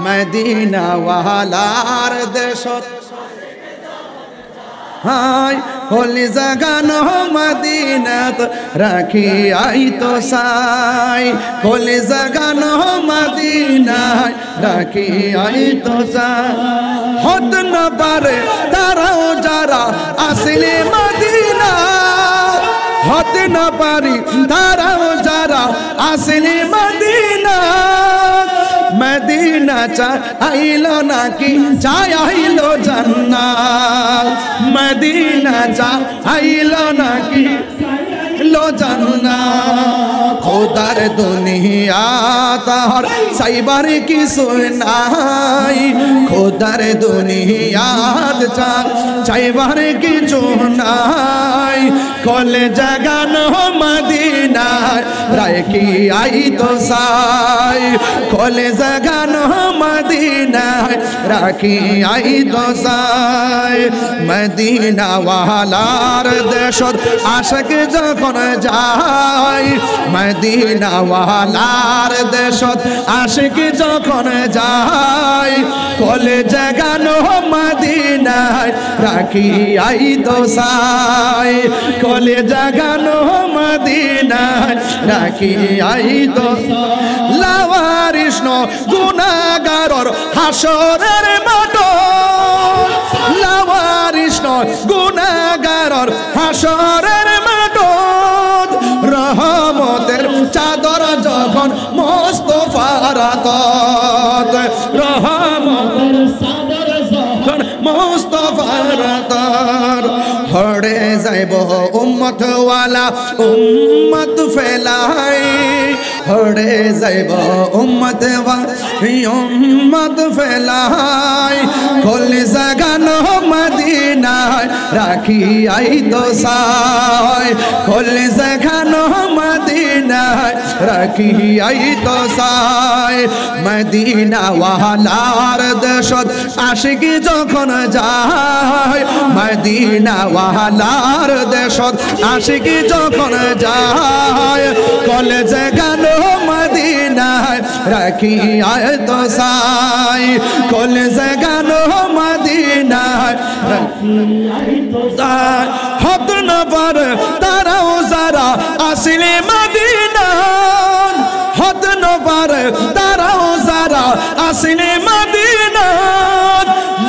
Medina ওয়ালার দেশত high কলি জাগানো মদিনাত রাখি আই তো সাই কলি জাগানো মদিনায় রাখি আই তো সাই হত না পারে তারাও যারা আসলে মদিনা হতে না পারি তারাও যারা আসলে মদিনা মদিনা চাইলো নাকি চাইলো জান্নাত মদিনা চাইলো নাকি লো জান্নাত খোদার দুনিয়া তার সাইবার কি নাই খোদার দুনিয়া চাইবার কিছু নাই কলে জাগানো মদিনায় রাখি আই তো সাই কলে জাগানো মদিনায় রাখি আই তো সাই মদিনা ওয়ালার দেশত আশিক যখন যায় মদিনা ওয়ালার দেশত আশিক যখন যায় কলে জাগানো মদিনায় রাখি আই তো সাই কলে জাগানো মদিনায় রাখি আই তো লাওয়ারিস গুনাহগারর হাসরের মাঠ লাওয়ারিস গুনাহগারর হাসরের মাঠ রহমতের চাদর যখন মুস্তাফার আতত রহমতের চাদর যখন মুস্তাফার আতত হড়ে যাইব উম্মত ওয়ালা উম্মত ফেলাই হড়ে যাইব উম্মত উম্মত ফেলাই কলি জাগানো মদিনায় রাখি আই তো সাই কলি জাগানো মদিনায় রাখি আই তো সাই মদিনা ওয়ালার দেশত আশিক যখন যায় মদিনা ওয়ালার দেশত আশিক যখন যায় কলে জাগানো মদিনায় রাখি আই তো সাই কলে জাগানো মদিনায় রাখি আই তো সাই হত না পারে তারাও যারা আসলে মদিনা হত না পারে তারাও যারা আসলে মদিনা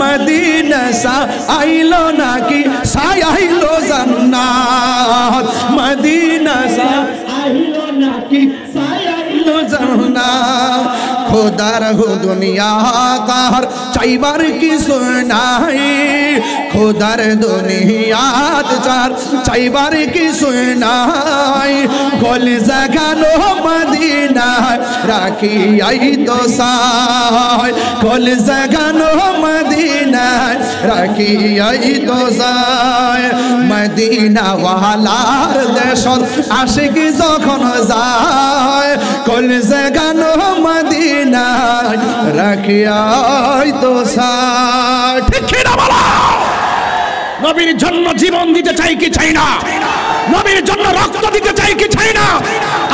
মদিনা সা আইলো নাকি সাইলো জান্নাত মদিনা সা আইলো নাকি সাইলো জান্নাত খোদার দুনিয়া তার চাইবার কিছু নাই খোদার দুনিয়াত চার চাইবার কিছু নাই কলি জাগানো মদিনায় রাখি আই তো সাই কলি জাগানো মদিনায় রাখি আই তো সাই মদিনা ওয়ালার দেশত আশিক যখন যায় কলি জাগানো মদিনায় রাখি আই তো সাই ঠিক না বলা নবীর জন্য জীবন দিতে চাই কি চাই না নবীর জন্য রক্ত দিতে চাই কি চাই না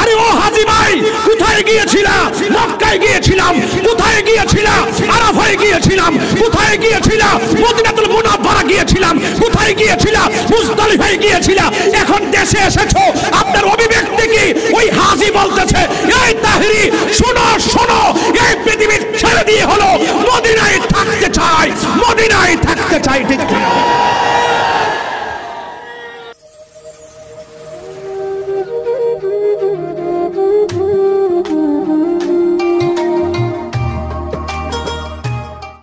আরে ও হাজী ভাই কোথায় গিয়েছিলা মক্কায় গিয়েছিলাম কোথায় গিয়েছিলা আরাফায় গিয়েছিলাম কোথায় গিয়েছিলা মদিনাতুল মুনাওয়ারা গিয়েছিলাম কোথায় গিয়েছিলা মুজদালিফায় গিয়েছিলা এখন দেশে এসেছো আপনার অভিব্যক্তি কি ওই হাজী বলতেছে এই তাহরি শোনো শোনো এই পৃথিবীর ছেড়ে দিয়ে